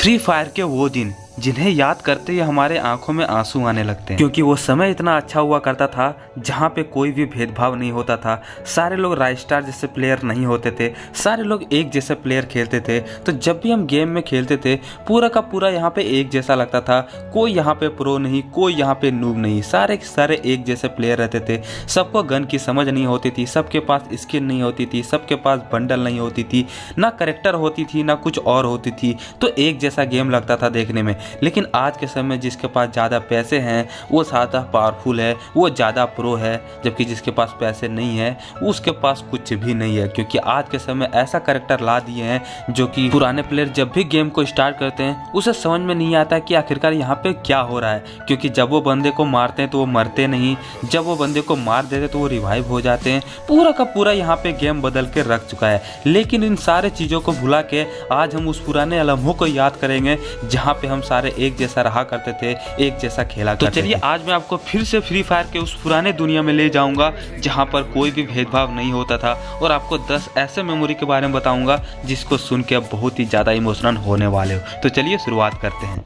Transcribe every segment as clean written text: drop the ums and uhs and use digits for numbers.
Free fire के वो दिन जिन्हें याद करते ही हमारे आंखों में आंसू आने लगते हैं, क्योंकि वो समय इतना अच्छा हुआ करता था जहाँ पे कोई भी भेदभाव नहीं होता था। सारे लोग राइस्टार जैसे प्लेयर नहीं होते थे, सारे लोग एक जैसे प्लेयर खेलते थे। तो जब भी हम गेम में खेलते थे पूरा का पूरा यहाँ पे एक जैसा लगता था। कोई यहाँ पे प्रो नहीं, कोई यहाँ पे नूब नहीं, सारे सारे एक जैसे प्लेयर रहते थे। सबको गन की समझ नहीं होती थी, सबके पास स्किन नहीं होती थी, सबके पास बंडल नहीं होती थी, ना करेक्टर होती थी ना कुछ और होती थी। तो एक जैसा गेम लगता था देखने में। लेकिन आज के समय जिसके पास ज़्यादा पैसे हैं वो ज़्यादा पावरफुल है, वो ज़्यादा प्रो है, जबकि जिसके पास पैसे नहीं है उसके पास कुछ भी नहीं है। क्योंकि आज के समय ऐसा कैरेक्टर ला दिए हैं जो कि पुराने प्लेयर जब भी गेम को स्टार्ट करते हैं उसे समझ में नहीं आता कि आखिरकार यहाँ पे क्या हो रहा है। क्योंकि जब वो बंदे को मारते हैं तो वो मरते नहीं, जब वो बंदे को मार देते तो वो रिवाइव हो जाते हैं। पूरा का पूरा यहाँ पे गेम बदल के रख चुका है। लेकिन इन सारे चीज़ों को भुला के आज हम उस पुराने लम्हों को याद करेंगे जहाँ पे हम सारे एक जैसा रहा करते थे, एक जैसा खेला करते थे। तो चलिए आज मैं आपको फिर से फ्री फायर के उस पुराने दुनिया में ले जाऊंगा जहां पर कोई भी भेदभाव नहीं होता था, और आपको 10 ऐसे मेमोरी के बारे में बताऊंगा जिसको सुन के आप बहुत ही ज्यादा इमोशनल होने वाले हो। तो चलिए शुरुआत करते हैं।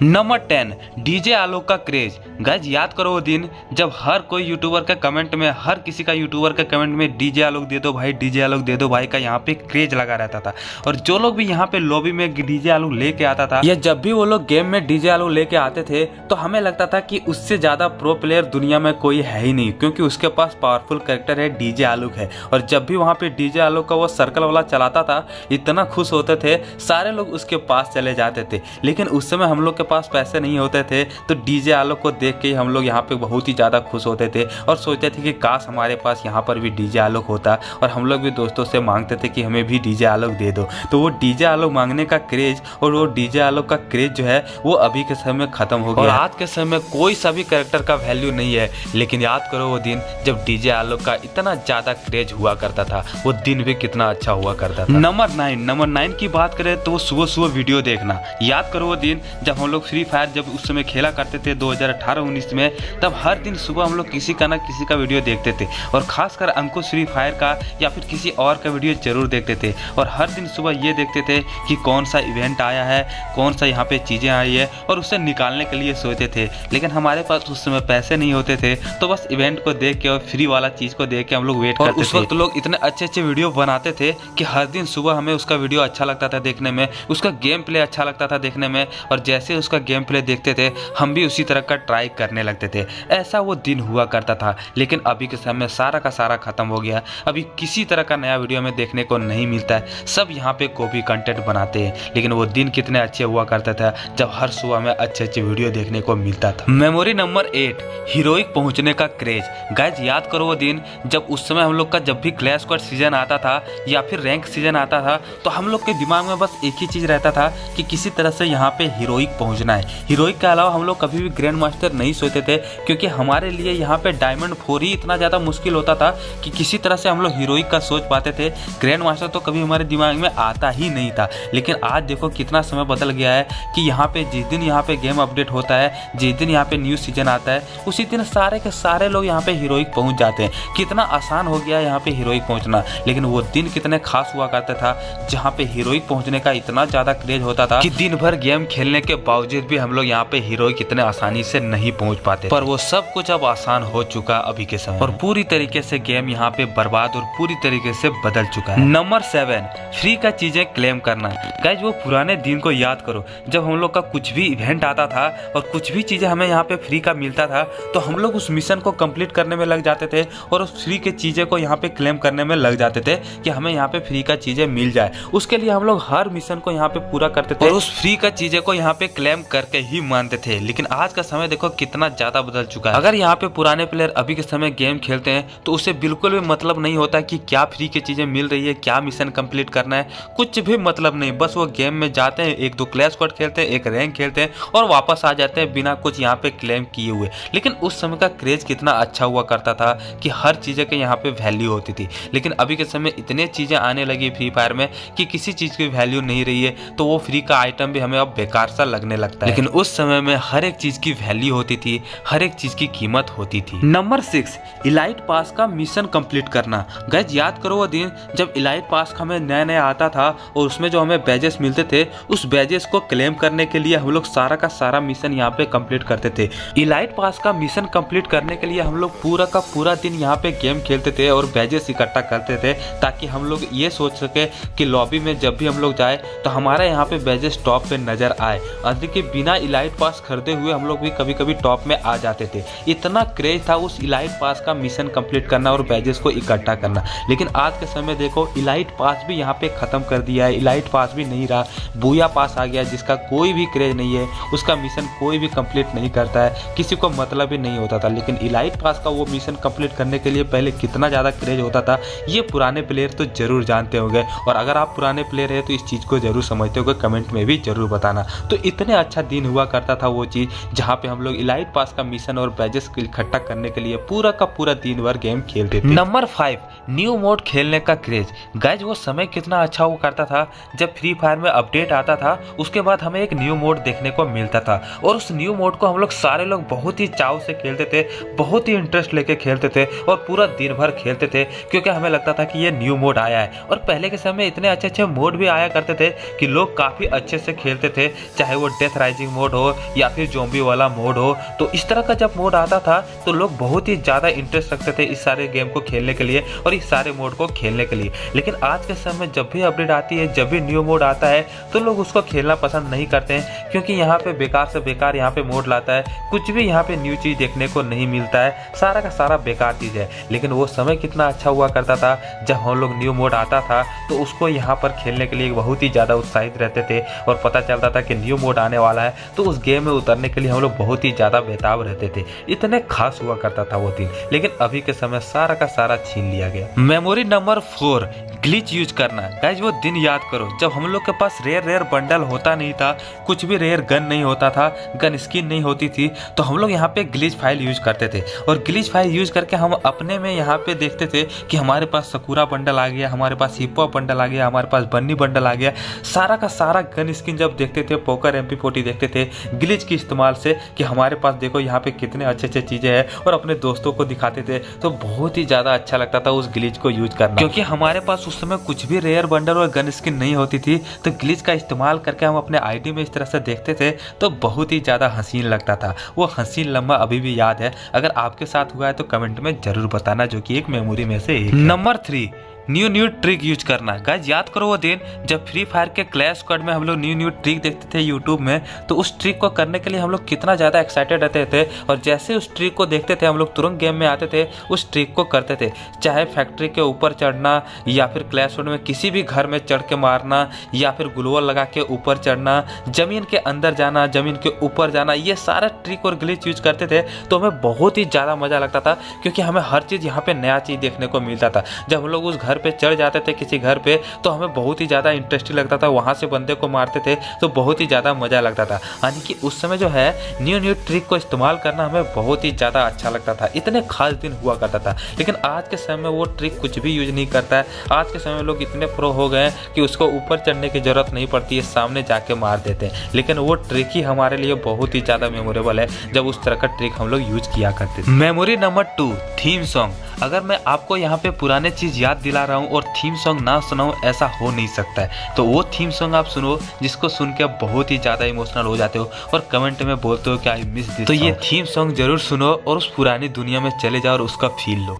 नंबर 10, डीजे आलोक का क्रेज। गाइज याद करो वो दिन जब हर कोई यूट्यूबर का कमेंट में, हर किसी का यूट्यूबर का कमेंट में डीजे आलोक दे दो भाई, डीजे आलोक दे दो भाई का यहाँ पे क्रेज लगा रहता था। और जो लोग भी यहाँ पे लॉबी में डीजे आलोक लेके आता था, या जब भी वो लोग गेम में डीजे आलोक लेके आते थे तो हमें लगता था कि उससे ज्यादा प्रो प्लेयर दुनिया में कोई है ही नहीं, क्योंकि उसके पास पावरफुल कैरेक्टर है, डीजे आलोक है। और जब भी वहाँ पे डीजे आलोक का वो सर्कल वाला चलाता था इतना खुश होते थे, सारे लोग उसके पास चले जाते थे। लेकिन उस समय हम लोग के पास पैसे नहीं होते थे, तो डीजे आलोक को देख के हम लोग यहाँ पे बहुत ही ज़्यादा खुश होते थे और सोचते थे कि काश हमारे पास यहाँ पर भी डीजे आलोक होता। और हम लोग भी दोस्तों से मांगते थे कि हमें भी डीजे आलोक दे दो। तो वो डीजे आलोक मांगने का क्रेज और वो डीजे आलोक का क्रेज जो है वो अभी के समय में खत्म हो गया। और आज के समय कोई सा भी कैरेक्टर का वैल्यू नहीं है। लेकिन याद करो वो दिन जब डीजे आलोक का इतना ज़्यादा क्रेज हुआ करता था, वो दिन भी कितना अच्छा हुआ करता था। नंबर 9 की बात करें तो वो सुबह सुबह वीडियो देखना। याद करो वो दिन जब हम लोग फ्री फायर जब उस समय खेला करते थे 2018-19 में, तब हर दिन सुबह हम लोग किसी का ना किसी का वीडियो देखते थे। और खासकर अंकुश फ्री फायर का या फिर किसी और का वीडियो जरूर देखते थे। और हर दिन सुबह ये देखते थे कि कौन सा इवेंट आया है, कौन सा यहाँ पे चीज़ें आई है, और उसे निकालने के लिए सोचते थे। लेकिन हमारे पास उस समय पैसे नहीं होते थे, तो बस इवेंट को देख के और फ्री वाला चीज़ को देख के हम लोग वेट करते थे। उस वक्त लोग इतने अच्छे अच्छे वीडियो बनाते थे कि हर दिन सुबह हमें उसका वीडियो अच्छा लगता था देखने में, उसका गेम प्ले अच्छा लगता था देखने में। और जैसे उसका गेम प्ले देखते थे हम भी उसी तरह का ट्राई करने लगते थे। ऐसा वो दिन हुआ करता था। लेकिन अभी के समय सारा का सारा खत्म हो गया। अभी किसी तरह का नया वीडियो में देखने को नहीं मिलता है। सब यहाँ पे कॉपी कंटेंट बनाते हैं। लेकिन वो दिन कितने अच्छे हुआ करता था जब हर सुबह में अच्छे अच्छे वीडियो देखने को मिलता था। मेमोरी नंबर 8, हीरोइक पहुंचने का क्रेज। गाइज याद करो वो दिन जब उस समय हम लोग का जब भी क्लैश स्क्वाड सीजन आता था या फिर रैंक सीजन आता था, तो हम लोग के दिमाग में बस एक ही चीज रहता था कि किसी तरह से यहाँ पे हीरोइक पहुंचना है। हीरोइक के अलावा हम लोग कभी भी ग्रैंड मास्टर नहीं सोचते थे, क्योंकि हमारे लिए यहाँ पे डायमंड 4 ही इतना ज़्यादा मुश्किल होता था कि किसी तरह से हम लोग हीरोइक का सोच पाते थे। ग्रैंड मास्टर तो कभी हमारे दिमाग में आता ही नहीं था। लेकिन आज देखो कितना समय बदल गया है कि यहाँ पे जिस दिन यहाँ पे गेम अपडेट होता है, जिस दिन यहाँ पे न्यू सीजन आता है, उसी दिन सारे के सारे लोग यहाँ पे हीरोइक पहुँच जाते हैं। कितना आसान हो गया है यहाँ पे हीरोइक पहुँचना। लेकिन वो दिन कितने खास हुआ करता था जहाँ पे हीरोइक पहुँचने का इतना ज़्यादा क्रेज होता था कि दिन भर गेम खेलने के बावजूद भी हम लोग यहाँ पे हीरोइक इतने आसानी से नहीं पहुंच पाते। पर वो सब कुछ अब आसान हो चुका अभी के समय, और पूरी तरीके से गेम यहाँ पे बर्बाद और पूरी तरीके से बदल चुका है। नंबर 7, फ्री का चीजें क्लेम करना। गाइज वो पुराने दिन को याद करो जब हम लोग का कुछ भी इवेंट आता था और कुछ भी चीजें हमें यहाँ पे फ्री का मिलता था, तो हम लोग उस मिशन को कंप्लीट करने में लग जाते थे और उस फ्री के चीजें को यहाँ पे क्लेम करने में लग जाते थे कि हमें यहाँ पे फ्री का चीजें मिल जाए। उसके लिए हम लोग हर मिशन को यहाँ पे पूरा करते थे और उस फ्री का चीजें को यहाँ पे क्लेम करके ही मानते थे। लेकिन आज का समय देखो कितना ज्यादा बदल चुका है। अगर यहाँ पे पुराने प्लेयर अभी के समय गेम खेलते हैं तो उसे बिल्कुल भी मतलब नहीं होता कि क्या फ्री की चीजें मिल रही है, क्या मिशन कंप्लीट करना है, कुछ भी मतलब नहीं। बस वो गेम में जाते हैं, 1-2 क्लैश स्क्वाड खेलते हैं, एक रैंक खेलते हैं और वापस आ जाते हैं बिना कुछ यहाँ पे क्लेम किए हुए। लेकिन उस समय का क्रेज कितना अच्छा हुआ करता था कि हर चीजें के यहाँ पे वैल्यू होती थी। लेकिन अभी के समय इतने चीजें आने लगी फ्री फायर में कि किसी चीज की वैल्यू नहीं रही है, तो वो फ्री का आइटम भी हमें अब बेकार सा लगने लगता है। लेकिन उस समय में हर एक चीज की वैल्यू होती थी, हर एक चीज की कीमत होती थी। नंबर 6, इलाइट पास का मिशन कंप्लीट करना। गाइस याद करो वो दिन जब इलाइट पास हमें नया नया आता था और उसमें जो हमें बैजेस मिलते थे, उस बैजेस को क्लेम करने के लिए हम लोग सारा का सारा मिशन यहाँ पे कंप्लीट करते थे। इलाइट पास का मिशन कंप्लीट करने के लिए हम लोग पूरा का पूरा दिन यहाँ पे गेम खेलते थे और बैजेस इकट्ठा करते थे, ताकि हम लोग ये सोच सके कि लॉबी में जब भी हम लोग जाए तो हमारा यहाँ पे बैजेस टॉप पे नजर आए। अधिक के बिना इलाइट पास खरीदे हुए हम लोग भी कभी कभी टॉप में आ जाते थे। इतना क्रेज था उस इलाइट पास का मिशन कंप्लीट करना और बैजेस को इकट्ठा करना। लेकिन आज के समय देखो, इलाइट पास भी यहाँ पे खत्म कर दिया है, इलाइट पास भी नहीं रहा, बूया पास आ गया जिसका कोई भी क्रेज नहीं है, उसका मिशन कोई भी कंप्लीट नहीं करता है, किसी को मतलब ही नहीं होता था। लेकिन इलाइट पास का वो मिशन कंप्लीट करने के लिए पहले कितना ज़्यादा क्रेज होता था, ये पुराने प्लेयर तो जरूर जानते होंगे। और अगर आप पुराने प्लेयर हैं तो इस चीज़ को जरूर समझते होंगे, कमेंट में भी जरूर बताना। तो इतने अच्छा दिन हुआ करता था वो चीज़, जहाँ पे हम लोग इलाइट पास का मिशन और बैजेस इकट्ठा करने के लिए पूरा का पूरा दिन भर गेम खेलते थे। नंबर 5, न्यू मोड खेलने का क्रेज। गाइज वो समय कितना अच्छा हुआ करता था जब फ्री फायर में अपडेट आता था, उसके बाद हमें एक न्यू मोड देखने को मिलता था और उस न्यू मोड को हम लोग सारे लोग बहुत ही चाव से खेलते थे, बहुत ही इंटरेस्ट लेके खेलते थे और पूरा दिन भर खेलते थे, क्योंकि हमें लगता था कि ये न्यू मोड आया है। और पहले के समय इतने अच्छे अच्छे मोड भी आया करते थे कि लोग काफ़ी अच्छे से खेलते थे, चाहे वो डेथ राइजिंग मोड हो या फिर ज़ॉम्बी वाला मोड हो। तो इस तरह का जब मोड आता था तो लोग बहुत ही ज़्यादा इंटरेस्ट रखते थे इस सारे गेम को खेलने के लिए और इस सारे मोड को खेलने के लिए। लेकिन आज के समय जब भी अपडेट आती है, जब भी न्यू मोड आता है, तो लोग उसको खेलना पसंद नहीं करते हैं, क्योंकि यहाँ पे बेकार से बेकार यहाँ पे मोड लाता है, कुछ भी यहाँ पे न्यू चीज़ देखने को नहीं मिलता है, सारा का सारा बेकार चीज़ है। लेकिन वो समय कितना अच्छा हुआ करता था जब हम लोग न्यू मोड आता था तो उसको यहाँ पर खेलने के लिए बहुत ही ज़्यादा उत्साहित रहते थे और पता चलता था कि न्यू मोड आने वाला है, तो उस गेम में उतरने के लिए हम लोग बहुत ही ज़्यादा बेताब रहते थे। इतने खास हुआ करता था वो दिन। लेकिन अभी के समय सारा का सारा छीन लिया गया। मेमोरी नंबर 4, ग्लिच यूज करना। गाइज वो दिन याद करो जब हम लोग के पास रेयर बंडल होता नहीं था, कुछ भी रेयर गन नहीं होता था, गन स्किन नहीं होती थी, तो हम लोग यहाँ पे ग्लिच फाइल यूज करते थे और ग्लिच फाइल यूज करके हम अपने में यहाँ पे देखते थे कि हमारे पास सकुरा बंडल आ गया, हमारे पास हिप हॉप बंडल आ गया, हमारे पास बन्नी बंडल आ गया। सारा का सारा गन स्किन जब देखते थे, पोकर MP40 देखते थे ग्लिच के इस्तेमाल से कि हमारे पास देखो यहाँ पे कितने अच्छे अच्छे चीज़ें हैं, और अपने दोस्तों को दिखाते थे। तो बहुत ही ज़्यादा अच्छा लगता था उस ग्लिच को यूज करना, क्योंकि हमारे पास उस समय कुछ भी रेयर बंडल और गन स्किन नहीं होती थी। तो ग्लिच का इस्तेमाल करके हम अपने आईडी में इस तरह से देखते थे तो बहुत ही ज़्यादा हसीन लगता था। वो हसीन लम्हा अभी भी याद है। अगर आपके साथ हुआ है तो कमेंट में जरूर बताना, जो कि एक मेमोरी में से एक। नंबर 3, न्यू ट्रिक यूज करना। गाइज याद करो वो दिन जब फ्री फायर के क्लैश स्क्वाड में हम लोग न्यू ट्रिक देखते थे यूट्यूब में, तो उस ट्रिक को करने के लिए हम लोग कितना ज़्यादा एक्साइटेड रहते थे और जैसे उस ट्रिक को देखते थे हम लोग तुरंत गेम में आते थे, उस ट्रिक को करते थे। चाहे फैक्ट्री के ऊपर चढ़ना या फिर क्लैश स्क्वाड में किसी भी घर में चढ़ के मारना या फिर ग्लोअल लगा के ऊपर चढ़ना, जमीन के अंदर जाना, जमीन के ऊपर जाना, ये सारा ट्रिक और ग्लिच यूज करते थे। तो हमें बहुत ही ज़्यादा मज़ा लगता था, क्योंकि हमें हर चीज़ यहाँ पे नया चीज़ देखने को मिलता था। जब हम लोग उस घर पे चढ़ जाते थे किसी घर पे, तो हमें बहुत ही ज़्यादा इंटरेस्टिंग लगता था, वहाँ से बंदे को मारते थे तो बहुत ही ज़्यादा मज़ा लगता था। यानी कि उस समय जो है न्यू ट्रिक को इस्तेमाल करना हमें बहुत ही ज़्यादा अच्छा लगता था। इतने खास दिन हुआ करता था। लेकिन आज के समय में वो ट्रिक कुछ भी यूज नहीं करता है। आज के समय में लोग इतने प्रो हो गए हैं कि उसको ऊपर चढ़ने की जरूरत नहीं पड़ती है, सामने जाके मार देते हैं। लेकिन वो ट्रिक ही हमारे लिए बहुत ही ज़्यादा मेमोरेबल है, जब उस तरह का ट्रिक हम लोग यूज किया करते थे। Memory number 2, theme song. अगर मैं आपको यहाँ पे पुराने चीज़ याद दिला रहा हूँ और थीम सॉन्ग ना सुनाऊँ, ऐसा हो नहीं सकता है। तो वो थीम सॉन्ग आप सुनो जिसको सुन के आप बहुत ही ज़्यादा इमोशनल हो जाते हो और कमेंट में बोलते हो कि आई मिस दिस। तो ये थीम सॉन्ग जरूर सुनो और उस पुरानी दुनिया में चले जाओ और उसका feel low.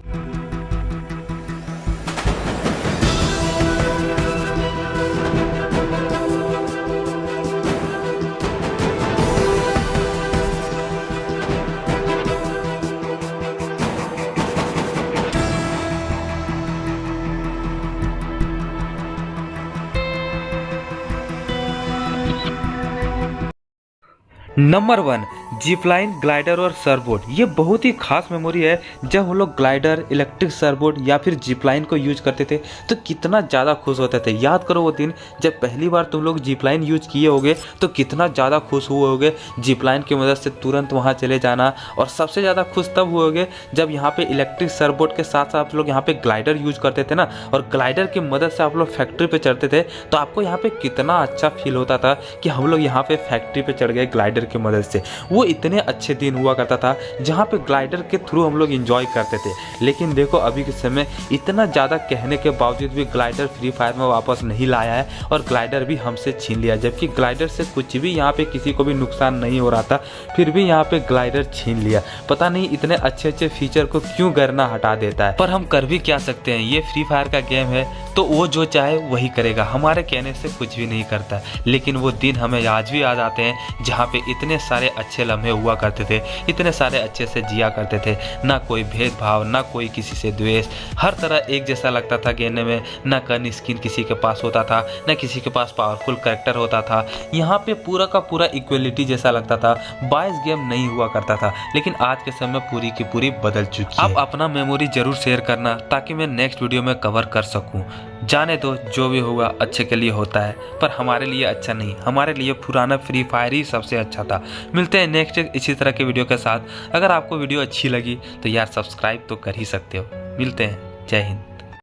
Number 1, Zipline, glider और सरबोर्ड। ये बहुत ही खास मेमोरी है। जब हम लोग ग्लाइडर, इलेक्ट्रिक सरबोर्ड या फिर जिपलाइन को यूज करते थे तो कितना ज़्यादा खुश होते थे। याद करो वो दिन जब पहली बार तुम लोग जिपलाइन यूज किए होगे तो कितना ज़्यादा खुश हुए होगे। जिपलाइन की मदद से तुरंत वहाँ चले जाना, और सबसे ज़्यादा खुश तब हुए होगे जब यहाँ पे इलेक्ट्रिक सरबोर्ड के साथ साथ आप लोग यहाँ पे ग्लाइडर यूज करते थे ना, और ग्लाइडर की मदद से आप लोग फैक्ट्री पे चढ़ते थे। तो आपको यहाँ पे कितना अच्छा फील होता था कि हम लोग यहाँ पे फैक्ट्री पे चढ़ गए ग्लाइडर की मदद से। वो इतने अच्छे दिन हुआ करता था जहाँ पे ग्लाइडर के थ्रू हम लोग इंजॉय करते थे। लेकिन देखो अभी के समय इतना ज़्यादा कहने के बावजूद भी ग्लाइडर फ्री फायर में वापस नहीं लाया है और ग्लाइडर भी हमसे छीन लिया, जबकि ग्लाइडर से कुछ भी यहाँ पे किसी को भी नुकसान नहीं हो रहा था, फिर भी यहाँ पे ग्लाइडर छीन लिया। पता नहीं इतने अच्छे अच्छे फीचर को क्यों गरना हटा देता है, पर हम कर भी क्या सकते हैं। ये फ्री फायर का गेम है तो वो जो चाहे वही करेगा, हमारे कहने से कुछ भी नहीं करता। लेकिन वो दिन हमें आज भी याद आते हैं जहाँ पे इतने सारे अच्छे लम्हे हुआ करते थे, इतने सारे अच्छे से जिया करते थे, ना कोई भेदभाव, ना कोई किसी से द्वेष, हर तरह एक जैसा लगता था गेम में। ना गन स्किन किसी के पास होता था, ना किसी के पास पावरफुल कैरेक्टर होता था। यहाँ पे पूरा का पूरा इक्वलिटी जैसा लगता था, 22 गेम नहीं हुआ करता था। लेकिन आज के समय पूरी की पूरी बदल चुकी है। आप अपना मेमोरी जरूर शेयर करना ताकि मैं नेक्स्ट वीडियो में कवर कर सकूं। जाने दो, जो भी होगा अच्छे के लिए होता है, पर हमारे लिए अच्छा नहीं, हमारे लिए पुराना फ्री फायर ही सबसे अच्छा था। मिलते हैं नेक्स्ट इसी तरह के वीडियो के साथ। अगर आपको वीडियो अच्छी लगी तो यार सब्सक्राइब तो कर ही सकते हो। मिलते हैं, जय हिंद।